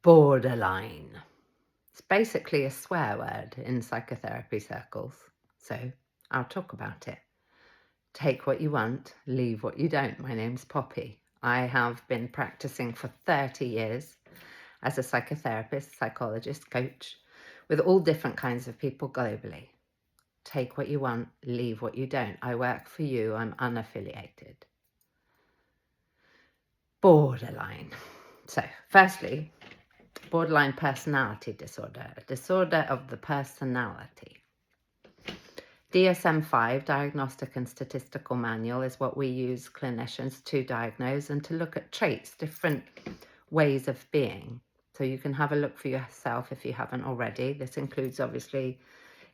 Borderline. It's basically a swear word in psychotherapy circles, so I'll talk about it. Take what you want, leave what you don't. My name's Poppy. I have been practicing for 30 years as a psychotherapist, psychologist, coach, with all different kinds of people globally. Take what you want, leave what you don't. I work for you, I'm unaffiliated. Borderline. So, firstly, borderline personality disorder, a disorder of the personality. DSM-5, Diagnostic and Statistical Manual, is what we use clinicians to diagnose and to look at traits, different ways of being. So you can have a look for yourself if you haven't already. This includes, obviously,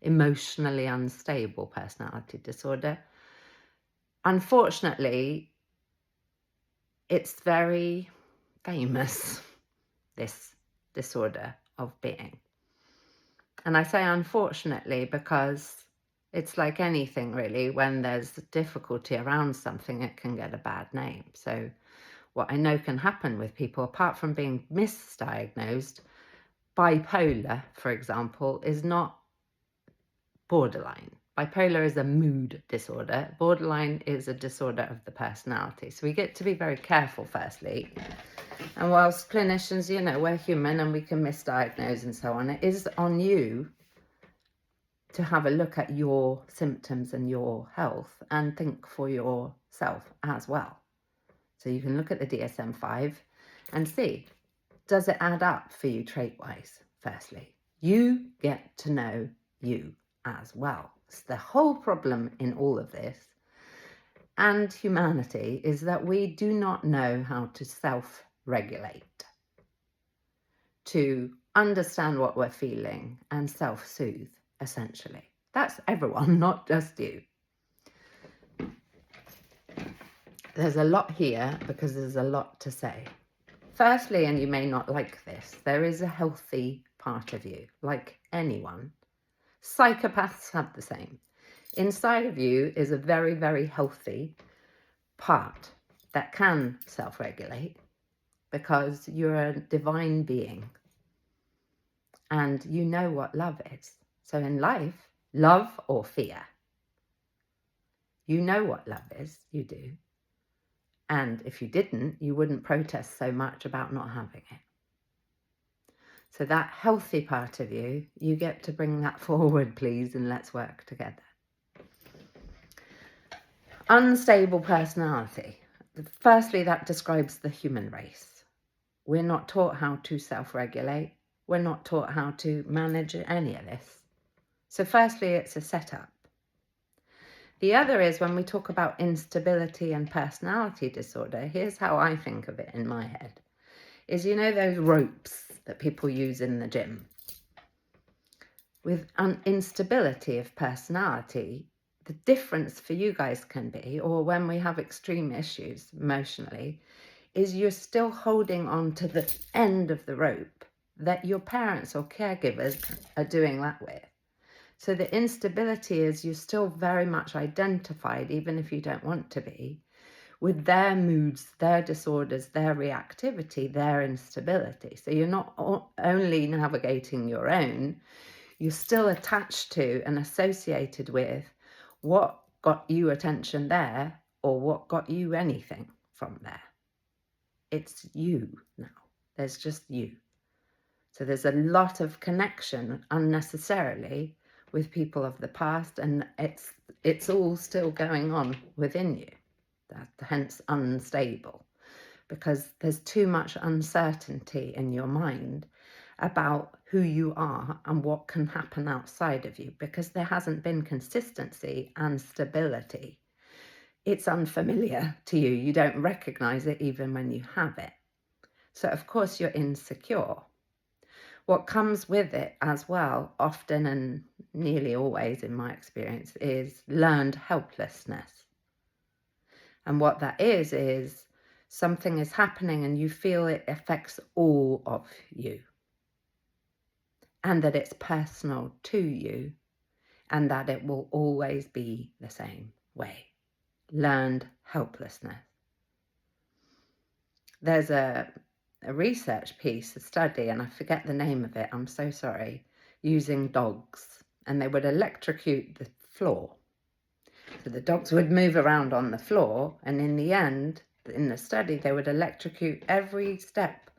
emotionally unstable personality disorder. Unfortunately, it's very famous, this disorder of being. And I say unfortunately because it's like anything really, when there's difficulty around something, it can get a bad name. So what I know can happen with people, apart from being misdiagnosed, bipolar, for example, is not borderline. Bipolar is a mood disorder. Borderline is a disorder of the personality. So we get to be very careful, firstly. And whilst clinicians, you know, we're human and we can misdiagnose and so on, it is on you to have a look at your symptoms and your health and think for yourself as well. So you can look at the DSM-5 and see, does it add up for you trait-wise, firstly? You get to know you as well. It's the whole problem in all of this and humanity is that we do not know how to self-regulate, to understand what we're feeling and self-soothe, essentially. That's everyone, not just you. There's a lot here because there's a lot to say. Firstly, and you may not like this, there is a healthy part of you, like anyone. Psychopaths have the same. Inside of you is a very, very healthy part that can self-regulate because you're a divine being and you know what love is. So in life, love or fear, you know what love is, you do. And if you didn't, you wouldn't protest so much about not having it. So that healthy part of you, you get to bring that forward, please, and let's work together. Unstable personality. Firstly, that describes the human race. We're not taught how to self-regulate. We're not taught how to manage any of this. So firstly, it's a setup. The other is when we talk about instability and personality disorder, here's how I think of it in my head, is you know those ropes that people use in the gym? With an instability of personality, the difference for you guys can be, or when we have extreme issues emotionally, is you're still holding on to the end of the rope that your parents or caregivers are doing that with. So the instability is you're still very much identified, even if you don't want to be, with their moods, their disorders, their reactivity, their instability. So you're not only navigating your own, you're still attached to and associated with what got you attention there or what got you anything from there. It's you now. There's just you. So there's a lot of connection unnecessarily with people of the past, and it's all still going on within you. That's hence unstable, because there's too much uncertainty in your mind about who you are and what can happen outside of you, because there hasn't been consistency and stability. It's unfamiliar to you. You don't recognize it even when you have it. So of course you're insecure. What comes with it as well, often and nearly always in my experience, is learned helplessness. And what that is something is happening and you feel it affects all of you. And that it's personal to you and that it will always be the same way. Learned helplessness. There's a a research piece, a study, and I forget the name of it, I'm so sorry, using dogs, and they would electrocute the floor. So the dogs would move around on the floor, and in the end, in the study, they would electrocute every step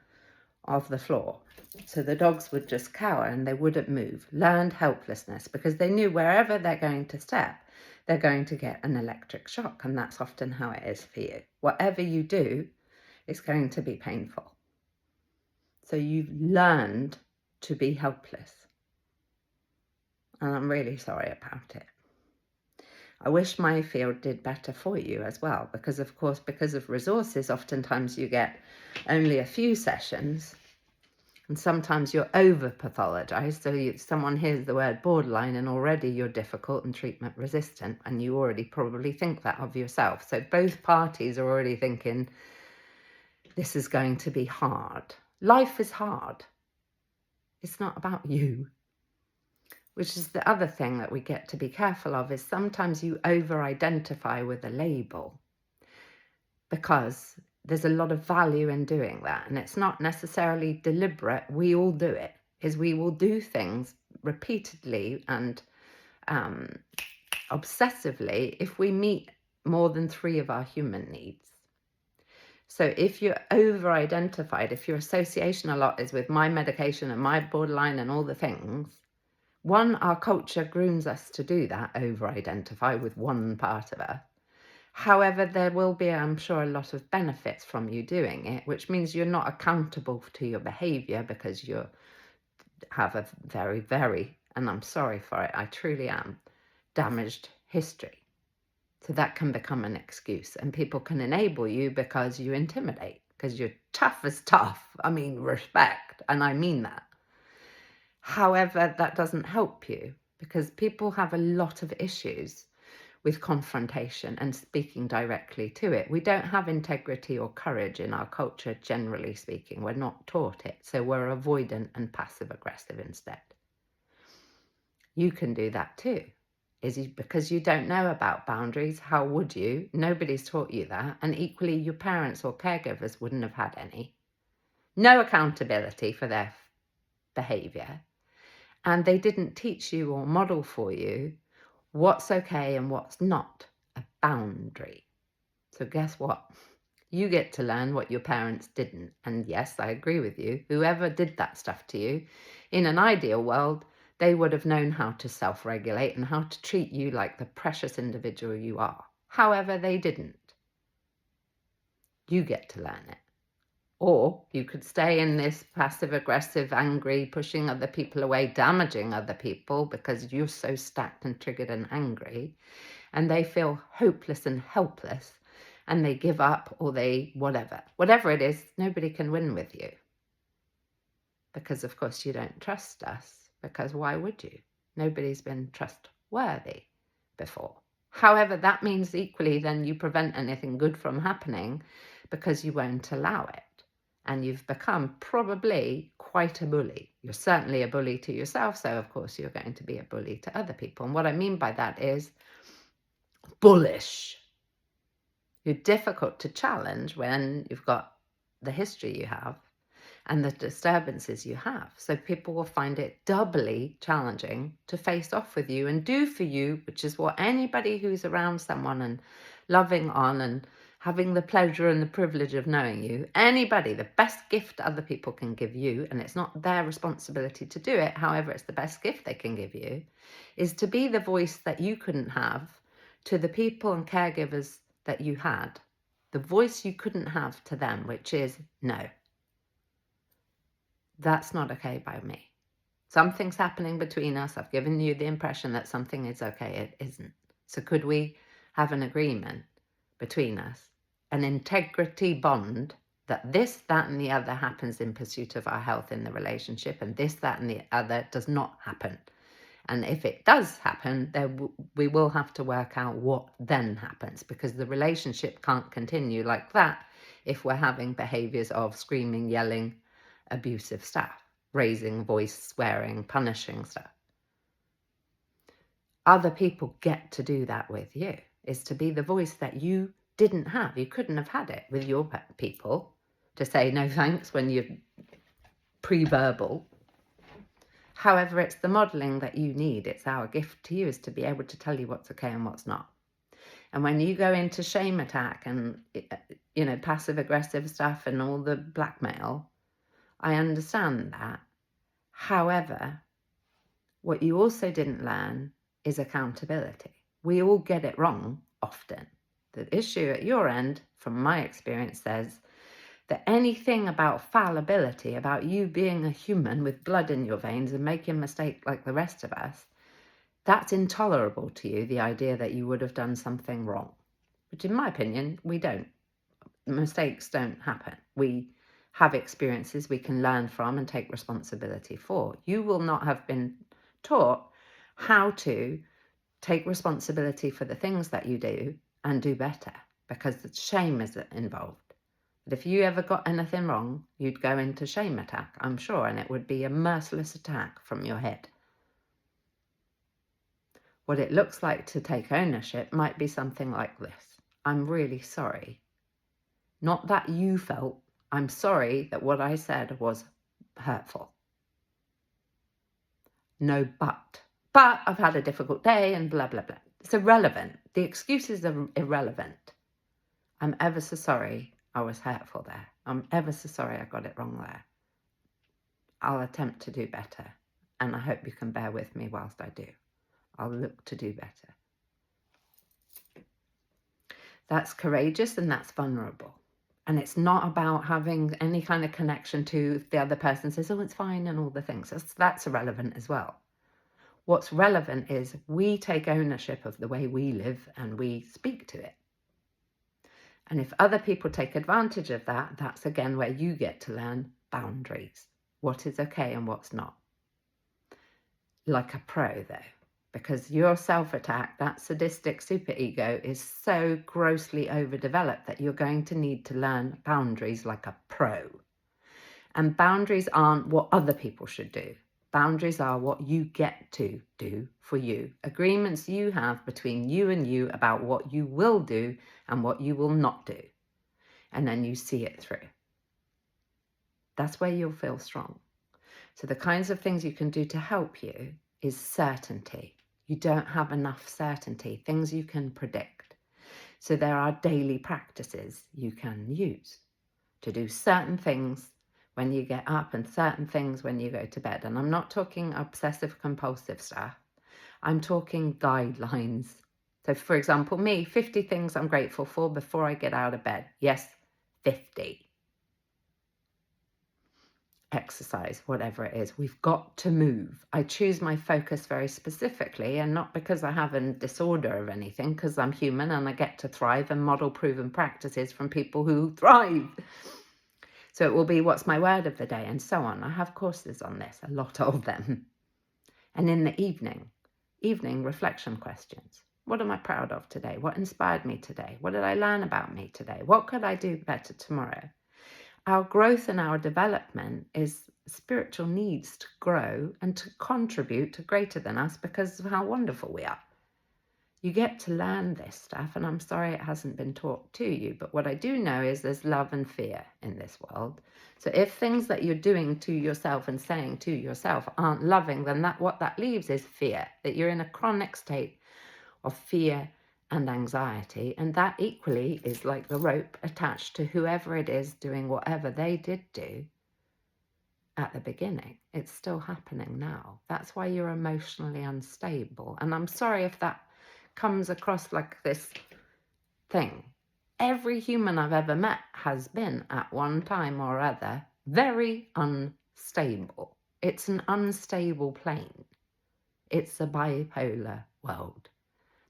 of the floor. So the dogs would just cower and they wouldn't move. Learned helplessness, because they knew wherever they're going to step, they're going to get an electric shock, and that's often how it is for you. Whatever you do, it's going to be painful. So you've learned to be helpless. And I'm really sorry about it. I wish my field did better for you as well, because of course, because of resources, oftentimes you get only a few sessions, and sometimes you're over pathologized. So someone hears the word borderline and already you're difficult and treatment resistant, and you already probably think that of yourself. So both parties are already thinking, this is going to be hard. Life is hard. It's not about you. Which is the other thing that we get to be careful of, is sometimes you over-identify with a label because there's a lot of value in doing that. And it's not necessarily deliberate. We all do it, is we will do things repeatedly and obsessively if we meet more than 3 of our human needs. So if you're over-identified, if your association a lot is with my medication and my borderline and all the things, one, our culture grooms us to do that, over-identify with one part of us. However, there will be, I'm sure, a lot of benefits from you doing it, which means you're not accountable to your behaviour because you have a very, very, and I'm sorry for it, I truly am, damaged history. So that can become an excuse, and people can enable you because you intimidate, because you're tough as tough. I mean, respect, and I mean that. However, that doesn't help you, because people have a lot of issues with confrontation and speaking directly to it. We don't have integrity or courage in our culture, generally speaking. We're not taught it, so we're avoidant and passive aggressive instead. You can do that too. Because you don't know about boundaries? How would you? Nobody's taught you that, and equally your parents or caregivers wouldn't have had any. No accountability for their behaviour. And they didn't teach you or model for you what's okay and what's not a boundary. So guess what? You get to learn what your parents didn't. And yes, I agree with you. Whoever did that stuff to you, in an ideal world, they would have known how to self-regulate and how to treat you like the precious individual you are. However, they didn't. You get to learn it. Or you could stay in this passive-aggressive, angry, pushing other people away, damaging other people because you're so stacked and triggered and angry, and they feel hopeless and helpless, and they give up, or they whatever it is, nobody can win with you. Because, of course, you don't trust us, because why would you? Nobody's been trustworthy before. However, that means equally then you prevent anything good from happening because you won't allow it. And you've become probably quite a bully. You're certainly a bully to yourself, so of course you're going to be a bully to other people. And what I mean by that is bullish. You're difficult to challenge when you've got the history you have and the disturbances you have. So people will find it doubly challenging to face off with you and do for you, which is what anybody who's around someone and loving on and having the pleasure and the privilege of knowing you, anybody, the best gift other people can give you, and it's not their responsibility to do it, however, it's the best gift they can give you, is to be the voice that you couldn't have to the people and caregivers that you had. The voice you couldn't have to them, which is no. That's not okay by me. Something's happening between us. I've given you the impression that something is okay. It isn't. So could we have an agreement between us, an integrity bond, that this, that, and the other happens in pursuit of our health in the relationship, and this, that, and the other does not happen. And if it does happen, then we will have to work out what then happens, because the relationship can't continue like that if we're having behaviours of screaming, yelling, abusive stuff, raising voice, swearing, punishing stuff. Other people get to do that with you, is to be the voice that you didn't have. You couldn't have had it with your people to say no thanks when you're pre-verbal. However, it's the modelling that you need. It's our gift to you, is to be able to tell you what's okay and what's not. And when you go into shame attack and, passive aggressive stuff and all the blackmail, I understand that. However, what you also didn't learn is accountability. We all get it wrong often. The issue at your end, from my experience, says that anything about fallibility, about you being a human with blood in your veins and making mistakes like the rest of us, that's intolerable to you, the idea that you would have done something wrong. Which, in my opinion, we don't. Mistakes don't happen. We have experiences we can learn from and take responsibility for. You will not have been taught how to take responsibility for the things that you do and do better, because the shame is involved. But if you ever got anything wrong, you'd go into shame attack, I'm sure, and it would be a merciless attack from your head. What it looks like to take ownership might be something like this. I'm really sorry. Not that you felt. I'm sorry that what I said was hurtful. No but. But I've had a difficult day and blah, blah, blah. It's irrelevant. The excuses are irrelevant. I'm ever so sorry I was hurtful there. I'm ever so sorry I got it wrong there. I'll attempt to do better. And I hope you can bear with me whilst I do. I'll look to do better. That's courageous and that's vulnerable. And it's not about having any kind of connection to the other person says, oh, it's fine and all the things. That's irrelevant as well. What's relevant is we take ownership of the way we live and we speak to it. And if other people take advantage of that, that's again where you get to learn boundaries. What is okay and what's not. Like a pro though, because your self-attack, that sadistic superego, is so grossly overdeveloped that you're going to need to learn boundaries like a pro. And boundaries aren't what other people should do. Boundaries are what you get to do for you. Agreements you have between you and you about what you will do and what you will not do. And then you see it through. That's where you'll feel strong. So the kinds of things you can do to help you is certainty. You don't have enough certainty, things you can predict. So there are daily practices you can use to do certain things when you get up and certain things when you go to bed. And I'm not talking obsessive compulsive stuff. I'm talking guidelines. So for example, me, 50 things I'm grateful for before I get out of bed. Yes, 50. Exercise, whatever it is, we've got to move. I choose my focus very specifically, and not because I have a disorder of anything, because I'm human and I get to thrive and model proven practices from people who thrive. So it will be what's my word of the day and so on. I have courses on this, a lot of them. And in the evening reflection questions. What am I proud of today? What inspired me today? What did I learn about me today? What could I do better tomorrow? Our growth and our development is spiritual needs to grow and to contribute to greater than us because of how wonderful we are. You get to learn this stuff, and I'm sorry it hasn't been taught to you, but what I do know is there's love and fear in this world. So if things that you're doing to yourself and saying to yourself aren't loving, then what that leaves is fear, that you're in a chronic state of fear and anxiety, and that equally is like the rope attached to whoever it is doing whatever they did do at the beginning. It's still happening now. That's why you're emotionally unstable. And I'm sorry if that comes across like this thing. Every human I've ever met has been at one time or other very unstable. It's an unstable plane. It's a bipolar world.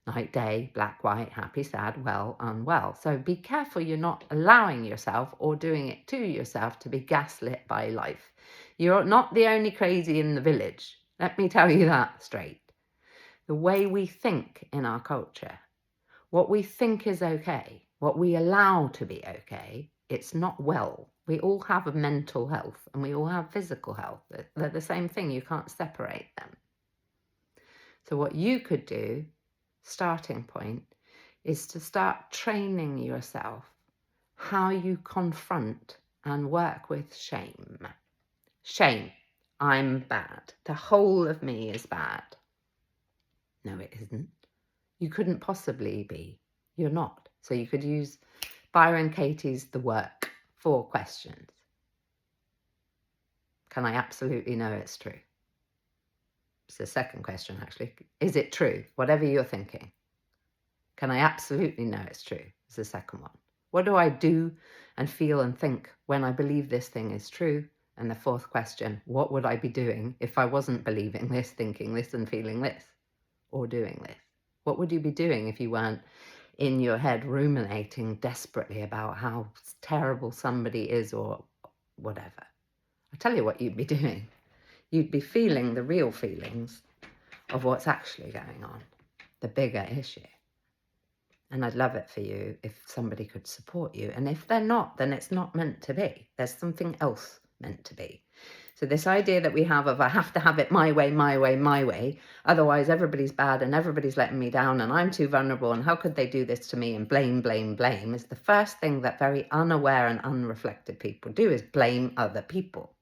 Night, day, black, white, happy, sad, well, unwell. So be careful you're not allowing yourself or doing it to yourself to be gaslit by life. You're not the only crazy in the village. Let me tell you that straight. The way we think in our culture, what we think is okay, what we allow to be okay, it's not well. We all have a mental health and we all have physical health. They're the same thing. You can't separate them. So what you could do, starting point, is to start training yourself how you confront and work with shame. Shame. I'm bad. The whole of me is bad. No, it isn't. You couldn't possibly be. You're not. So you could use Byron Katie's The Work. 4 questions. Can I absolutely know it's true? It's the second question, actually. Is it true? Whatever you're thinking. Can I absolutely know it's true? Is the second one. What do I do and feel and think when I believe this thing is true? And the fourth question, what would I be doing if I wasn't believing this, thinking this, and feeling this, or doing this? What would you be doing if you weren't in your head ruminating desperately about how terrible somebody is or whatever? I tell you what you'd be doing. You'd be feeling the real feelings of what's actually going on, the bigger issue. And I'd love it for you if somebody could support you. And if they're not, then it's not meant to be. There's something else meant to be. So this idea that we have of I have to have it my way, my way, my way, otherwise everybody's bad and everybody's letting me down and I'm too vulnerable and how could they do this to me and blame, blame, blame is the first thing that very unaware and unreflected people do is blame other people.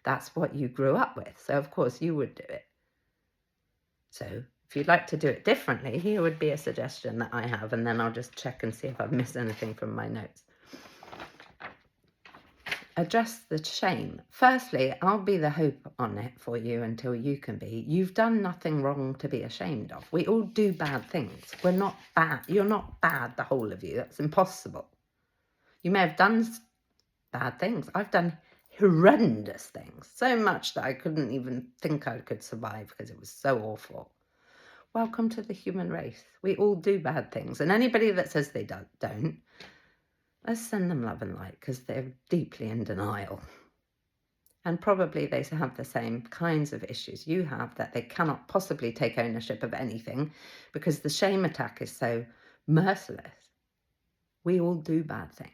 That's what you grew up with. So of course you would do it. So if you'd like to do it differently, here would be a suggestion that I have, and then I'll just check and see if I've missed anything from my notes. Address the shame. Firstly, I'll be the hope on it for you until you can be. You've done nothing wrong to be ashamed of. We all do bad things. We're not bad. You're not bad, the whole of you. That's impossible. You may have done bad things. I've done horrendous things. So much that I couldn't even think I could survive because it was so awful. Welcome to the human race. We all do bad things. And anybody that says they don't, let's send them love and light because they're deeply in denial. And probably they have the same kinds of issues you have, that they cannot possibly take ownership of anything because the shame attack is so merciless. We all do bad things.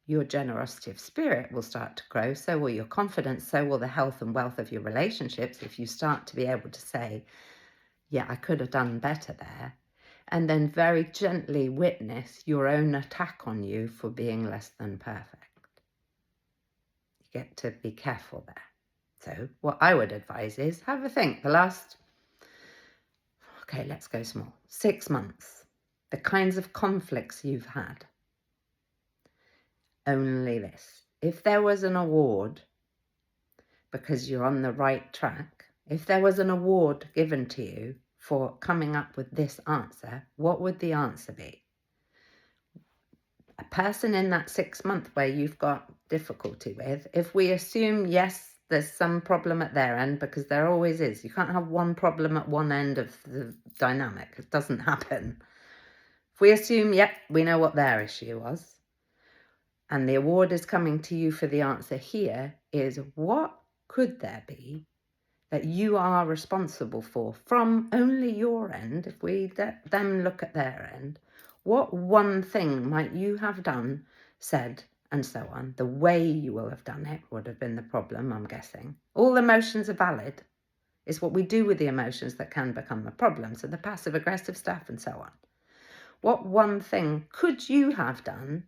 Your generosity of spirit will start to grow. So will your confidence. So will the health and wealth of your relationships if you start to be able to say, yeah, I could have done better there. And then very gently witness your own attack on you for being less than perfect. You get to be careful there. So what I would advise is have a think. Let's go small. 6 months. The kinds of conflicts you've had. Only this. If there was an award because you're on the right track, if there was an award given to you for coming up with this answer, what would the answer be? A person in that 6 month where you've got difficulty with, if we assume, yes, there's some problem at their end, because there always is. You can't have one problem at one end of the dynamic. It doesn't happen. If we assume, yep, we know what their issue was, and the award is coming to you for the answer here, is what could there be that you are responsible for from only your end? If we let them look at their end, what one thing might you have done, said, and so on? The way you will have done it would have been the problem, I'm guessing. All emotions are valid. It's what we do with the emotions that can become a problem. So the passive aggressive stuff and so on. What one thing could you have done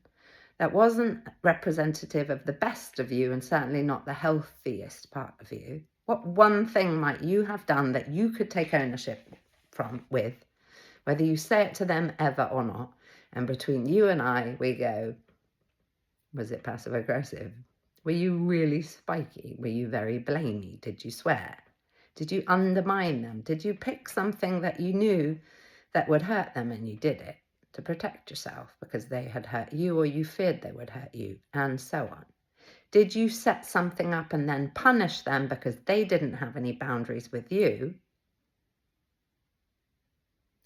that wasn't representative of the best of you and certainly not the healthiest part of you? What one thing might you have done that you could take ownership with, whether you say it to them ever or not? And between you and I, we go, was it passive aggressive? Were you really spiky? Were you very blamey? Did you swear? Did you undermine them? Did you pick something that you knew that would hurt them and you did it to protect yourself because they had hurt you or you feared they would hurt you, and so on? Did you set something up and then punish them because they didn't have any boundaries with you?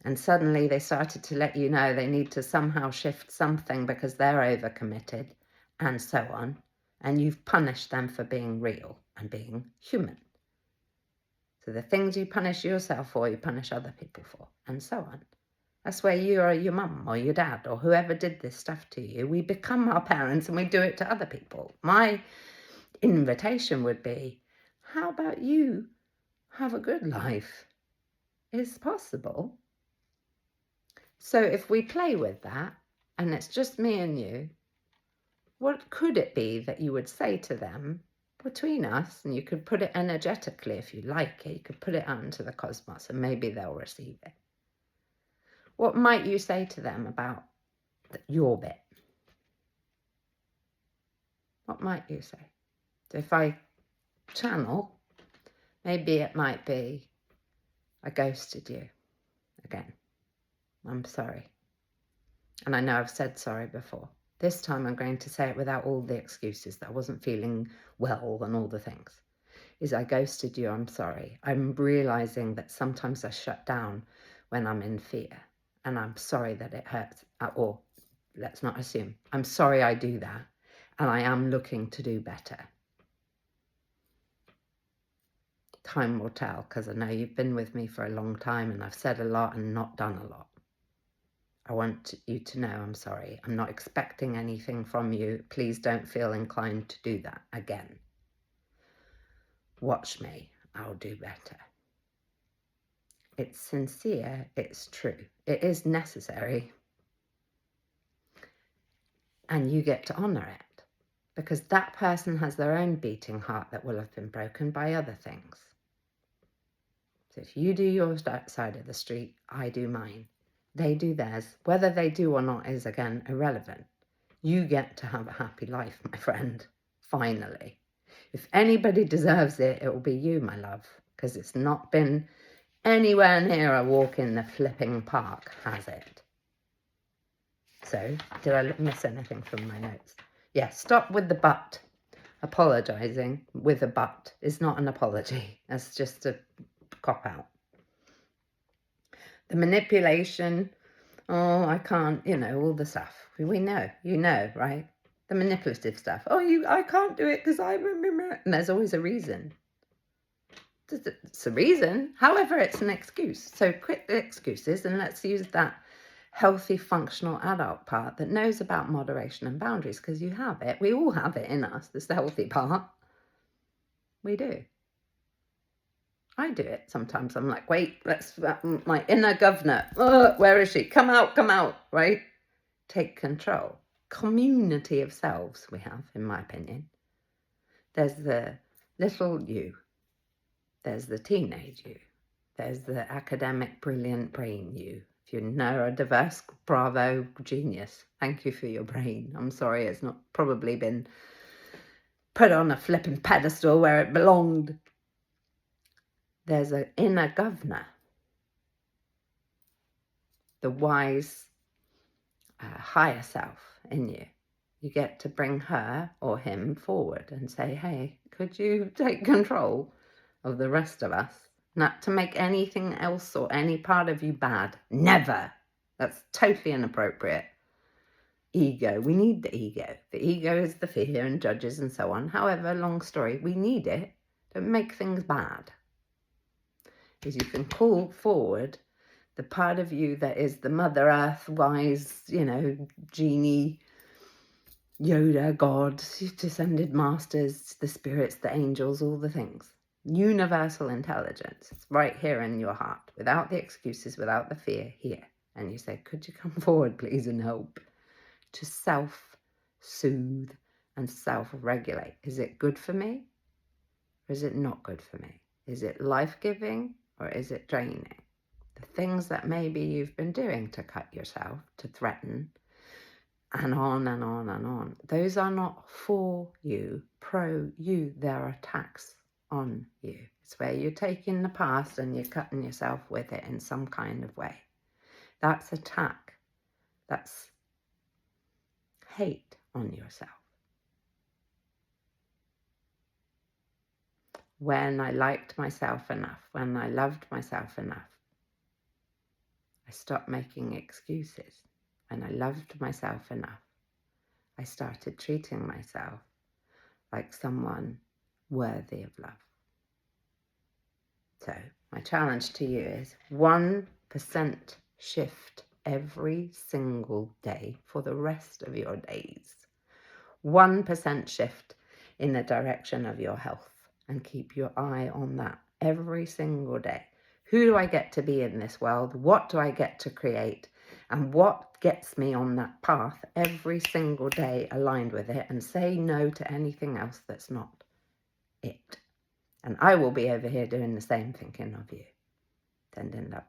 And suddenly they started to let you know they need to somehow shift something because they're overcommitted, and so on. And you've punished them for being real and being human. So the things you punish yourself for, you punish other people for, and so on. That's where you or your mum or your dad or whoever did this stuff to you, we become our parents and we do it to other people. My invitation would be, how about you have a good life? It's possible. So if we play with that and it's just me and you, what could it be that you would say to them between us? And you could put it energetically if you like it. You could put it out into the cosmos and maybe they'll receive it. What might you say to them about your bit? What might you say? So if I channel, maybe it might be, I ghosted you again. I'm sorry. And I know I've said sorry before. This time I'm going to say it without all the excuses that I wasn't feeling well and all the things. Is I ghosted you, I'm sorry. I'm realising that sometimes I shut down when I'm in fear. And I'm sorry that it hurts. Or let's not assume. I'm sorry I do that. And I am looking to do better. Time will tell, because I know you've been with me for a long time and I've said a lot and not done a lot. I want you to know I'm sorry. I'm not expecting anything from you. Please don't feel inclined to do that again. Watch me. I'll do better. It's sincere. It's true. It is necessary. And you get to honour it. Because that person has their own beating heart that will have been broken by other things. So if you do your side of the street, I do mine. They do theirs. Whether they do or not is, again, irrelevant. You get to have a happy life, my friend. Finally. If anybody deserves it, it will be you, my love. Because it's not been anywhere near a walk in the flipping park, has it? So, did I miss anything from my notes? Yeah, stop with the but. Apologising with a but is not an apology. That's just a cop-out. The manipulation, oh, I can't, all the stuff. We know, right? The manipulative stuff. Oh, I can't do it because I remember. And there's always a reason. It's a reason. However, it's an excuse. So quit the excuses and let's use that healthy, functional adult part that knows about moderation and boundaries, because you have it. We all have it in us, this healthy part. We do. I do it sometimes. I'm like, wait, let's, my inner governor, where is she? Come out, right? Take control. Community of selves we have, in my opinion. There's the little you. There's the teenage you. There's the academic, brilliant brain you. If you're neurodiverse, bravo, genius. Thank you for your brain. I'm sorry it's not probably been put on a flipping pedestal where it belonged. There's an inner governor, the wise higher self in you. You get to bring her or him forward and say, hey, could you take control of the rest of us? Not to make anything else or any part of you bad. Never. That's totally inappropriate. Ego. We need the ego. The ego is the fear and judges and so on. However, long story, we need it. Don't make things bad. Is you can call forward the part of you that is the Mother Earth, wise, genie, Yoda, God, descended masters, the spirits, the angels, all the things. Universal intelligence. It's right here in your heart, without the excuses, without the fear, here. And you say, could you come forward, please, and help to self-soothe and self-regulate? Is it good for me? Or is it not good for me? Is it life-giving? Or is it draining? The things that maybe you've been doing to cut yourself, to threaten, and on and on and on. Those are not for you, pro you. They're attacks on you. It's where you're taking the past and you're cutting yourself with it in some kind of way. That's attack. That's hate on yourself. When I liked myself enough, when I loved myself enough, I stopped making excuses. When I loved myself enough, I started treating myself like someone worthy of love. So my challenge to you is 1% shift every single day for the rest of your days. 1% shift in the direction of your health. And keep your eye on that every single day. Who do I get to be in this world? What do I get to create? And what gets me on that path every single day aligned with it, and say no to anything else that's not it. And I will be over here doing the same, thinking of you. Sending love.